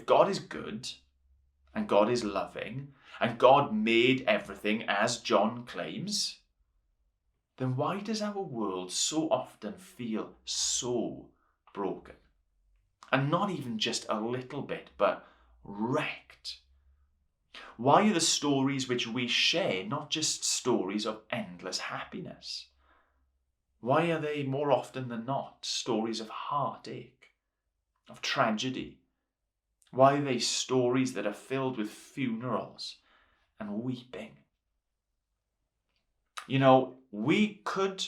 God is good and God is loving and God made everything as John claims, then why does our world so often feel so broken? And not even just a little bit, but wrecked. Why are the stories which we share not just stories of endless happiness? Why are they more often than not stories of heartache, of tragedy? Why are they stories that are filled with funerals and weeping? You know, we could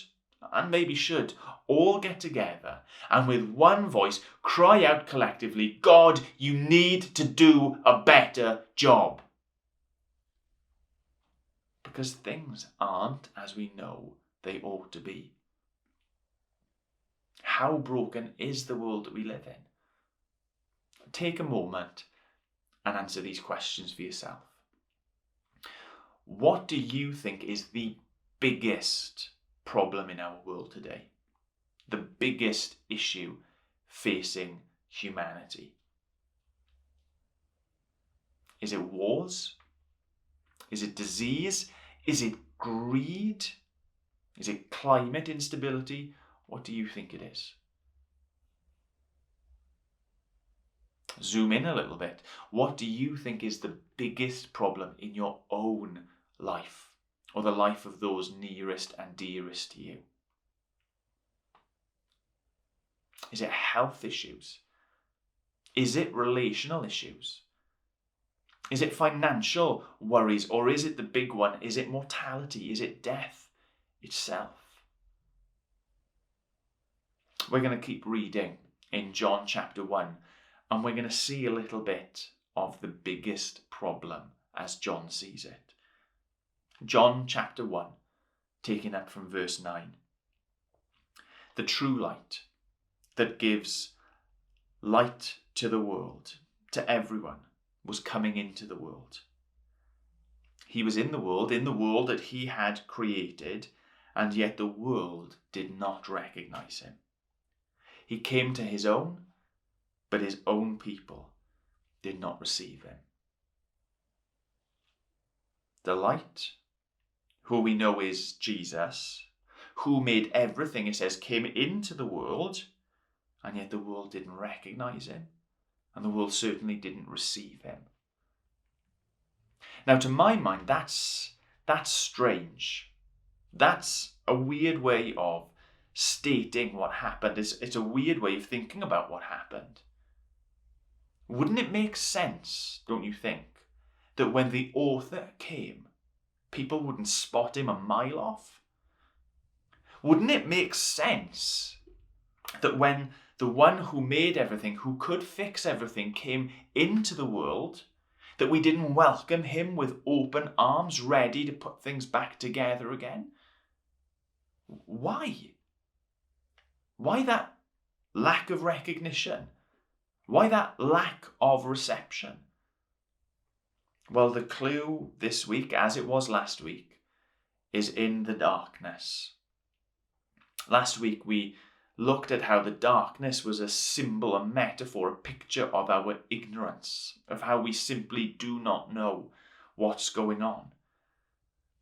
and maybe should all get together and with one voice cry out collectively, God, you need to do a better job. Because things aren't as we know they ought to be. How broken is the world that we live in? Take a moment and answer these questions for yourself. What do you think is the biggest problem in our world today? The biggest issue facing humanity? Is it wars? Is it disease? Is it greed? Is it climate instability? What do you think it is? Zoom in a little bit. What do you think is the biggest problem in your own life or the life of those nearest and dearest to you? Is it health issues? Is it relational issues? Is it financial worries, or is it the big one? Is it mortality? Is it death itself? We're going to keep reading in John chapter 1, and we're going to see a little bit of the biggest problem as John sees it. John chapter 1, taking up from verse 9. The true light that gives light to the world, to everyone, was coming into the world. He was in the world that he had created, and yet the world did not recognize him. He came to his own, but his own people did not receive him. The light, who we know is Jesus, who made everything, it says, came into the world, and yet the world didn't recognize him. And the world certainly didn't receive him. Now, to my mind, that's strange. That's a weird way of stating what happened. It's a weird way of thinking about what happened. Wouldn't it make sense, don't you think, that when the author came, people wouldn't spot him a mile off? Wouldn't it make sense that when the one who made everything, who could fix everything, came into the world, that we didn't welcome him with open arms, ready to put things back together again? Why? Why that lack of recognition? Why that lack of reception? Well, the clue this week, as it was last week, is in the darkness. Last week we looked at how the darkness was a symbol, a metaphor, a picture of our ignorance, of how we simply do not know what's going on.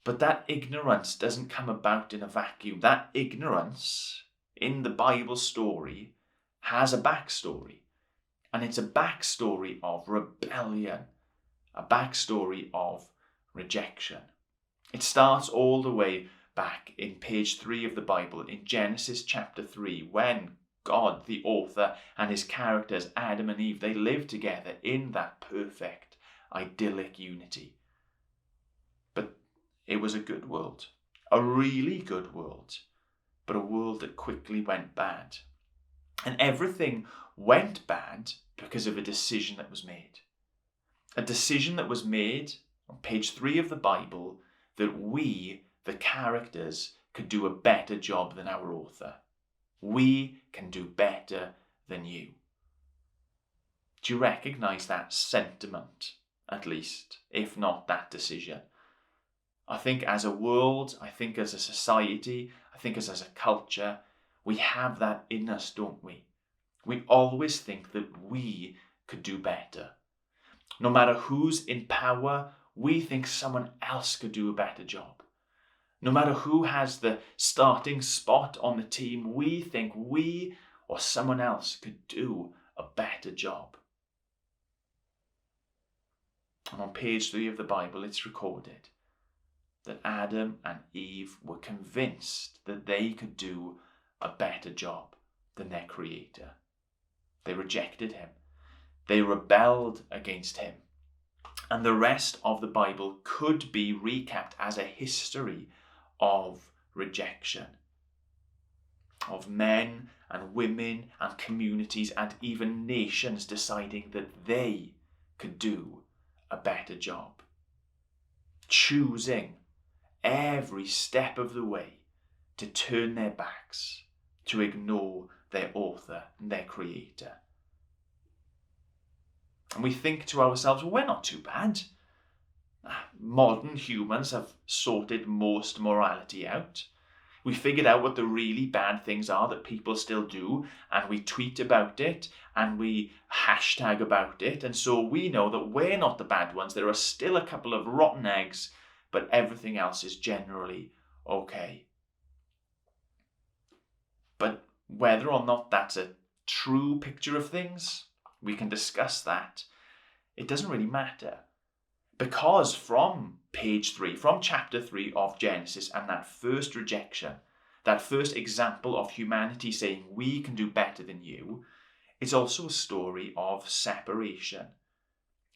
But that ignorance doesn't come about in a vacuum. That ignorance in the Bible story has a backstory. And it's a backstory of rebellion, a backstory of rejection. It starts all the way back in page 3 of the Bible, in Genesis chapter 3, when God, the author, and his characters, Adam and Eve, they lived together in that perfect, idyllic unity. But it was a good world, a really good world, but a world that quickly went bad. And everything went bad because of a decision that was made. A decision that was made on page 3 of the Bible that we, the characters, could do a better job than our author. We can do better than you. Do you recognize that sentiment, at least, if not that decision? I think as a world, I think as a society, I think as a culture, we have that in us, don't we? We always think that we could do better, No matter who's in power, we think someone else could do a better job. No matter who has the starting spot on the team, we think we or someone else could do a better job. And on page 3 of the Bible, it's recorded that Adam and Eve were convinced that they could do a better job than their Creator. They rejected him. They rebelled against him. And the rest of the Bible could be recapped as a history of rejection, of men and women and communities and even nations deciding that they could do a better job, choosing every step of the way to turn their backs, to ignore their author and their Creator. And we think to ourselves, well, we're not too bad. Modern humans have sorted most morality out. We figured out what the really bad things are that people still do, and we tweet about it, and we hashtag about it, and so we know that we're not the bad ones. There are still a couple of rotten eggs, but everything else is generally okay. But whether or not that's a true picture of things, we can discuss that. It doesn't really matter. Because from page 3, from chapter 3 of Genesis, and that first rejection, that first example of humanity saying we can do better than you, it's also a story of separation.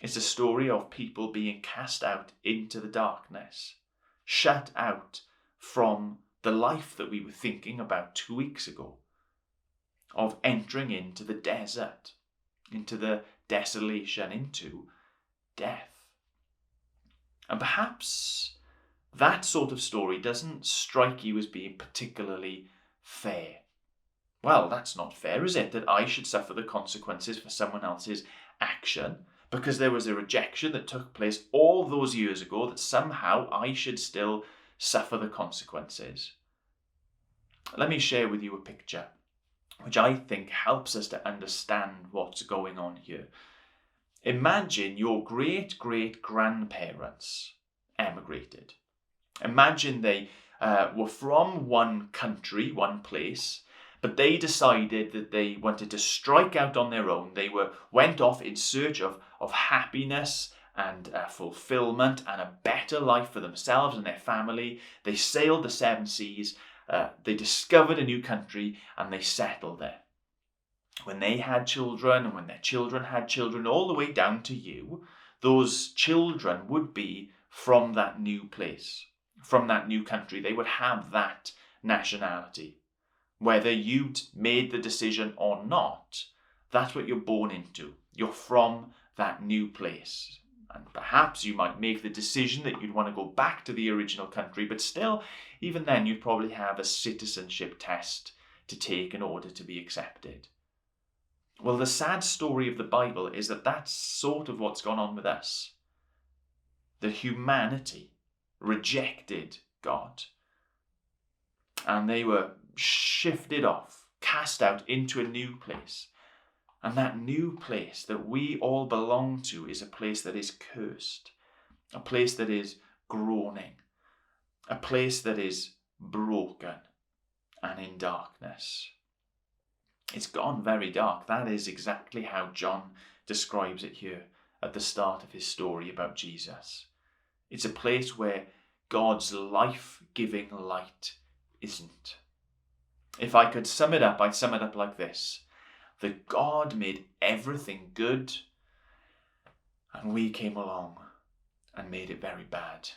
It's a story of people being cast out into the darkness, shut out from the life that we were thinking about 2 weeks ago, of entering into the desert, into the desolation, into death. And perhaps that sort of story doesn't strike you as being particularly fair. Well, that's not fair, is it? That I should suffer the consequences for someone else's action because there was a rejection that took place all those years ago, that somehow I should still suffer the consequences. Let me share with you a picture which I think helps us to understand what's going on here. Imagine your great-great-grandparents emigrated. Imagine they were from one country, one place, but they decided that they wanted to strike out on their own. They went off in search of happiness and fulfillment and a better life for themselves and their family. They sailed the 7 seas, they discovered a new country, and they settled there. When they had children, and when their children had children, all the way down to you, those children would be from that new place, from that new country. They would have that nationality. Whether you'd made the decision or not, that's what you're born into. You're from that new place. And perhaps you might make the decision that you'd want to go back to the original country, but still, even then, you'd probably have a citizenship test to take in order to be accepted. Well, the sad story of the Bible is that that's sort of what's gone on with us. That humanity rejected God. And they were shifted off, cast out into a new place. And that new place that we all belong to is a place that is cursed. A place that is groaning. A place that is broken and in darkness. It's gone very dark. That is exactly how John describes it here at the start of his story about Jesus. It's a place where God's life-giving light isn't. If I could sum it up, I'd sum it up like this. That God made everything good, and we came along and made it very bad.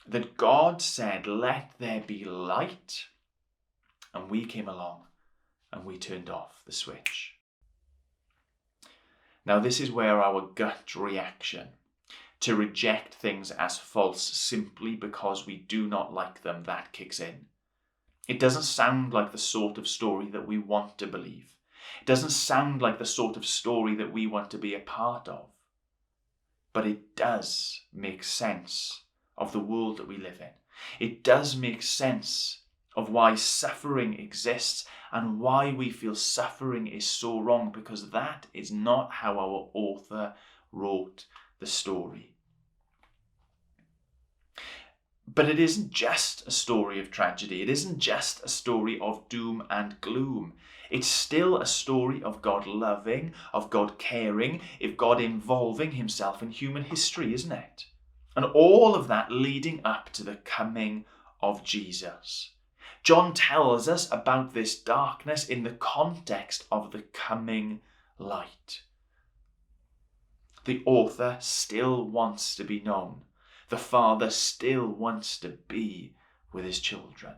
That God said, let there be light, and we came along and we turned off the switch. Now, this is where our gut reaction to reject things as false simply because we do not like them, that kicks in. It doesn't sound like the sort of story that we want to believe. It doesn't sound like the sort of story that we want to be a part of. But it does make sense of the world that we live in. It does make sense of why suffering exists and why we feel suffering is so wrong, because that is not how our author wrote the story. But it isn't just a story of tragedy. It isn't just a story of doom and gloom. It's still a story of God loving, of God caring, of God involving himself in human history, isn't it? And all of that leading up to the coming of Jesus. John tells us about this darkness in the context of the coming light. The author still wants to be known. The Father still wants to be with his children.